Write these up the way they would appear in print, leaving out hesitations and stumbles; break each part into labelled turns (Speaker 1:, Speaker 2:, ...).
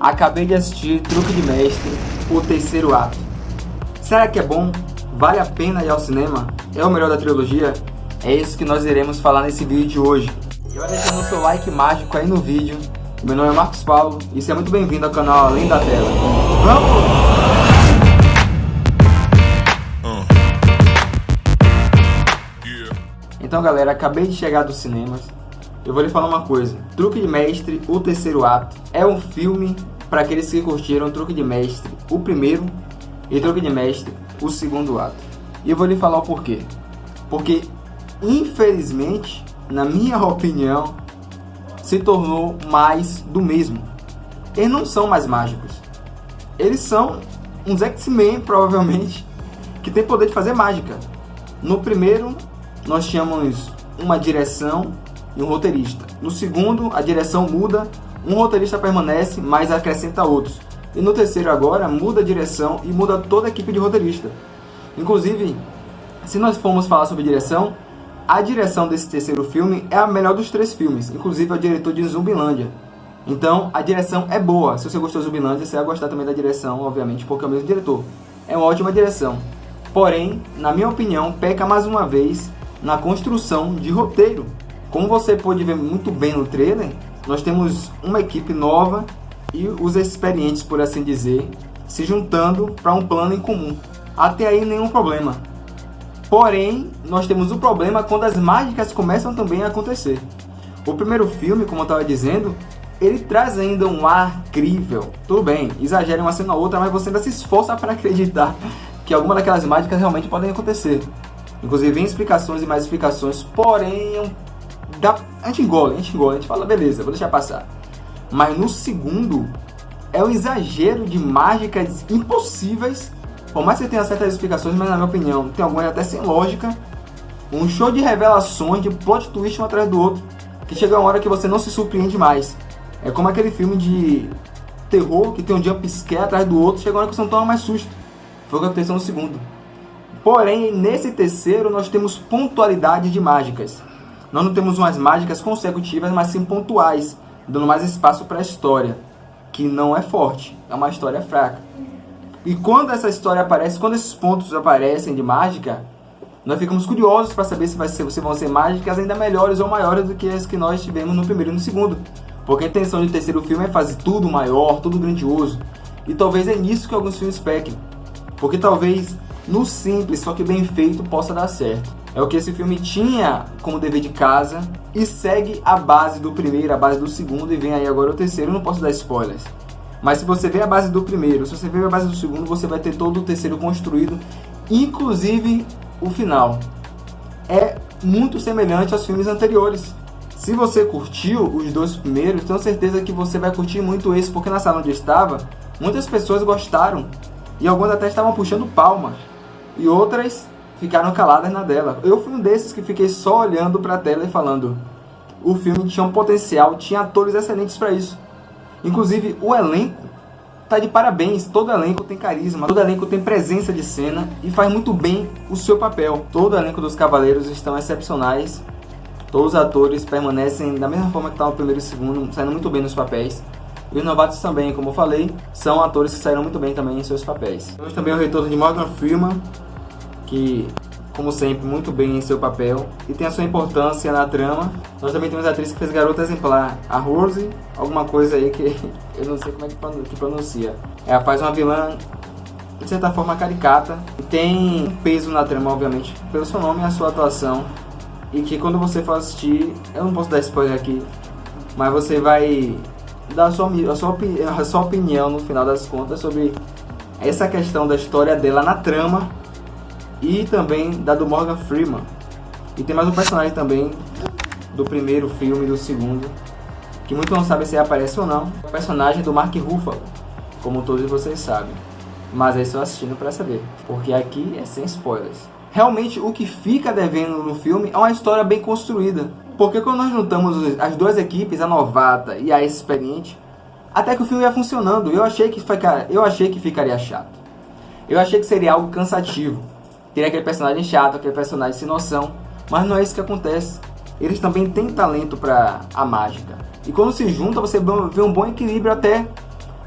Speaker 1: Acabei de assistir Truque de Mestre, o terceiro ato. Será que é bom? Vale a pena ir ao cinema? É o melhor da trilogia? É isso que nós iremos falar nesse vídeo de hoje. E vai deixando o seu like mágico aí no vídeo. Meu nome é Marcos Paulo e seja muito bem-vindo ao canal Além da Tela. Vamos! Então galera, acabei de chegar dos cinemas. Eu vou lhe falar uma coisa. Truque de Mestre, o terceiro ato, é um filme para aqueles que curtiram Truque de Mestre, o primeiro, e Truque de Mestre, o segundo ato. E eu vou lhe falar o porquê. Porque, infelizmente, na minha opinião, se tornou mais do mesmo. Eles não são mais mágicos. Eles são uns X-Men, provavelmente, que tem poder de fazer mágica. No primeiro, nós tínhamos uma direção e um roteirista. No segundo, a direção muda, um roteirista permanece, mas acrescenta outros. E no terceiro agora, muda a direção e muda toda a equipe de roteirista. Inclusive, se nós formos falar sobre direção, a direção desse terceiro filme é a melhor dos três filmes. Inclusive, é o diretor de Zumbilândia. Então, a direção é boa. Se você gostou de Zumbilândia, você vai gostar também da direção, obviamente, porque é o mesmo diretor. É uma ótima direção. Porém, na minha opinião, peca mais uma vez na construção de roteiro. Como você pode ver muito bem no trailer, nós temos uma equipe nova e os experientes, por assim dizer, se juntando para um plano em comum. Até aí nenhum problema. Porém, nós temos o problema quando as mágicas começam também a acontecer. O primeiro filme, como eu estava dizendo, ele traz ainda um ar crível. Tudo bem, exagera uma cena ou outra, mas você ainda se esforça para acreditar que alguma daquelas mágicas realmente podem acontecer. Inclusive, vem explicações e mais explicações, porém, a gente engole, a gente fala, beleza, vou deixar passar. Mas no segundo, é um exagero de mágicas impossíveis. Por mais que você tenha certas explicações, mas na minha opinião, tem algumas até sem lógica. Um show de revelações, de plot twist um atrás do outro, que chega uma hora que você não se surpreende mais. É como aquele filme de terror, que tem um jump scare atrás do outro, chega uma hora que você não toma mais susto. Foi o que aconteceu no segundo. Porém, nesse terceiro, nós temos pontualidade de mágicas. Nós não temos umas mágicas consecutivas, mas sim pontuais, dando mais espaço para a história, que não é forte, é uma história fraca. E quando essa história aparece, quando esses pontos aparecem de mágica, nós ficamos curiosos para saber se vão ser mágicas ainda melhores ou maiores do que as que nós tivemos no primeiro e no segundo. Porque a intenção do terceiro filme é fazer tudo maior, tudo grandioso. E talvez é nisso que alguns filmes pequem. Porque talvez no simples, só que bem feito, possa dar certo. É o que esse filme tinha como dever de casa e segue a base do primeiro, a base do segundo, e vem aí agora o terceiro. Eu não posso dar spoilers. Mas se você vê a base do primeiro, se você vê a base do segundo, você vai ter todo o terceiro construído, inclusive o final. É muito semelhante aos filmes anteriores. Se você curtiu os dois primeiros, tenho certeza que você vai curtir muito esse, porque na sala onde eu estava, muitas pessoas gostaram. E algumas até estavam puxando palmas. E outras ficaram caladas na dela. Eu fui um desses que fiquei só olhando para a tela e falando: o filme tinha um potencial, tinha atores excelentes para isso. Inclusive, o elenco tá de parabéns. Todo elenco tem carisma, todo elenco tem presença de cena e faz muito bem o seu papel. Todo o elenco dos Cavaleiros estão excepcionais. Todos os atores permanecem da mesma forma que estavam no primeiro e segundo, saindo muito bem nos papéis. E os novatos também, como eu falei, são atores que saíram muito bem também em seus papéis. Temos também o retorno de Morgan Freeman, que, como sempre, muito bem em seu papel e tem a sua importância na trama. Nós também temos a atriz que fez Garota Exemplar, a Rose, alguma coisa aí que eu não sei como é que pronuncia. Ela faz uma vilã, de certa forma, caricata, e tem um peso na trama, obviamente, pelo seu nome e a sua atuação, e que quando você for assistir, eu não posso dar spoiler aqui, mas você vai dar a sua opinião no final das contas sobre essa questão da história dela na trama e também da do Morgan Freeman. E tem mais um personagem também do primeiro filme e do segundo, que muitos não sabem se aparece ou não. O personagem do Mark Ruffalo, como todos vocês sabem. Mas aí só assistindo para saber, porque aqui é sem spoilers. Realmente o que fica devendo no filme é uma história bem construída. Porque quando nós juntamos as duas equipes, a novata e a experiente, até que o filme ia funcionando. Eu achei que ficaria chato. Eu achei que seria algo cansativo. Teria aquele personagem chato, aquele personagem sem noção. Mas não é isso que acontece. Eles também têm talento para a mágica. E quando se junta, você vê um bom equilíbrio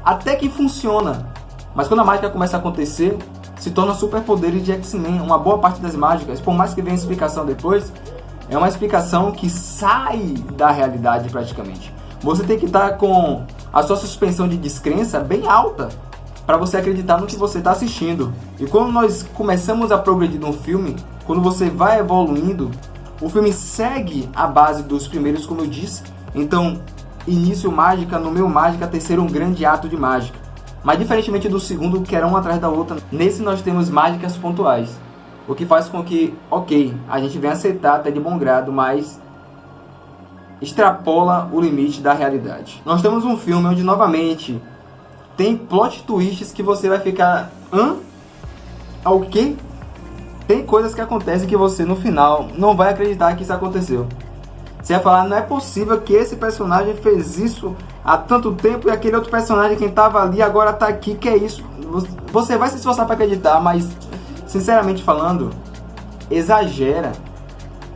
Speaker 1: até que funciona. Mas quando a mágica começa a acontecer, se torna superpoderes de X-Men. Uma boa parte das mágicas, por mais que venha a explicação depois, é uma explicação que sai da realidade praticamente. Você tem que estar com a sua suspensão de descrença bem alta para você acreditar no que você está assistindo. E quando nós começamos a progredir num filme, quando você vai evoluindo, o filme segue a base dos primeiros, como eu disse. Então, início mágica, no meio mágica, terceiro um grande ato de mágica. Mas diferentemente do segundo, que era uma atrás da outra, nesse nós temos mágicas pontuais. O que faz com que, ok, a gente venha aceitar até de bom grado, mas extrapola o limite da realidade. Nós temos um filme onde, novamente, tem plot twists que você vai ficar... Hã? Ao quê? Tem coisas que acontecem que você, no final, não vai acreditar que isso aconteceu. Você vai falar, não é possível que esse personagem fez isso há tanto tempo e aquele outro personagem, quem estava ali, agora está aqui, que é isso? Você vai se esforçar para acreditar, mas, sinceramente falando, exagera.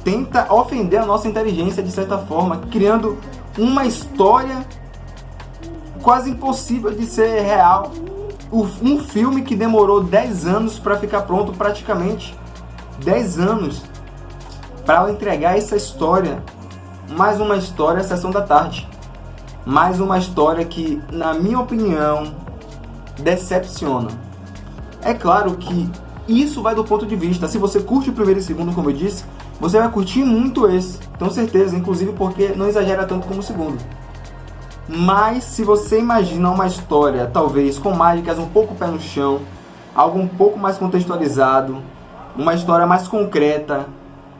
Speaker 1: Tenta ofender a nossa inteligência de certa forma, criando uma história quase impossível de ser real. Um filme que demorou 10 anos para ficar pronto, praticamente 10 anos para entregar essa história. Mais uma história Sessão da Tarde. Mais uma história que, na minha opinião, decepciona. É claro que isso vai do ponto de vista. Se você curte o primeiro e o segundo, como eu disse, você vai curtir muito esse. Tenho certeza, inclusive porque não exagera tanto como o segundo. Mas se você imagina uma história, talvez com mágicas um pouco pé no chão, algo um pouco mais contextualizado, uma história mais concreta,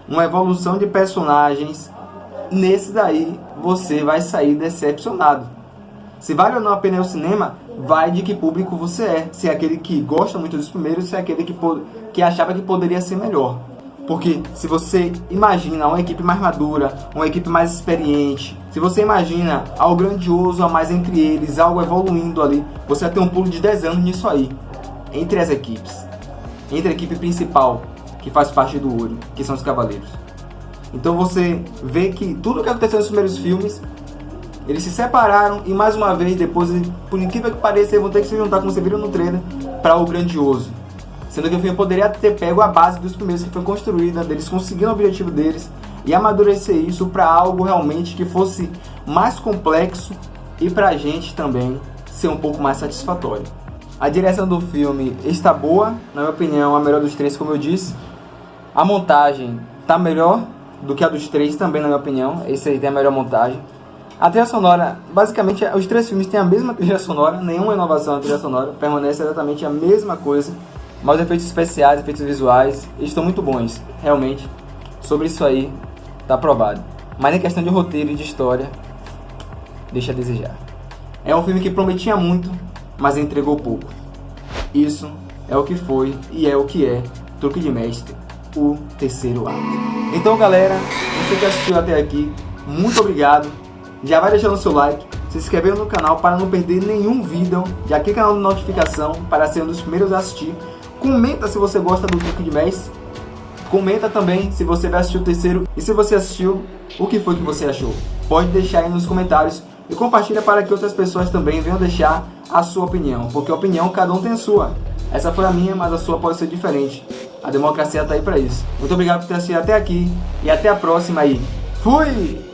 Speaker 1: uma evolução de personagens, nesse daí você vai sair decepcionado. Se vale ou não a pena ir ao cinema, vai de que público você é. Se é aquele que gosta muito dos primeiros, se é aquele que achava que poderia ser melhor. Porque se você imagina uma equipe mais madura, uma equipe mais experiente, se você imagina algo grandioso a mais entre eles, algo evoluindo ali, você vai ter um pulo de 10 anos nisso aí. Entre as equipes. Entre a equipe principal, que faz parte do olho, que são os Cavaleiros. Então você vê que tudo o que aconteceu nos primeiros filmes, eles se separaram e mais uma vez depois, por incrível que pareça, eles vão ter que se juntar, como você viu no trailer, para o grandioso. Sendo que o filme poderia ter pego a base dos primeiros que foi construída, deles conseguindo o objetivo deles e amadurecer isso para algo realmente que fosse mais complexo e para a gente também ser um pouco mais satisfatório. A direção do filme está boa, na minha opinião, a melhor dos três, como eu disse. A montagem está melhor do que a dos três também, na minha opinião. Esse aí tem a melhor montagem. A trilha sonora, basicamente, os três filmes têm a mesma trilha sonora, nenhuma inovação na trilha sonora, permanece exatamente a mesma coisa. Mas os efeitos especiais, efeitos visuais, eles estão muito bons, realmente. Sobre isso aí, tá aprovado. Mas em questão de roteiro e de história, deixa a desejar. É um filme que prometia muito, mas entregou pouco. Isso é o que foi e é o que é Truque de Mestre, o terceiro ato. Então, galera, você que assistiu até aqui, muito obrigado. Já vai deixando o seu like, se inscrevendo no canal para não perder nenhum vídeo. Já clica na notificação para ser um dos primeiros a assistir. Comenta se você gosta do Truque de Mestre. Comenta também se você vai assistir o terceiro e se você assistiu, o que foi que você achou. Pode deixar aí nos comentários e compartilha para que outras pessoas também venham deixar a sua opinião. Porque a opinião cada um tem a sua. Essa foi a minha, mas a sua pode ser diferente. A democracia está aí para isso. Muito obrigado por ter assistido até aqui e até a próxima aí. Fui!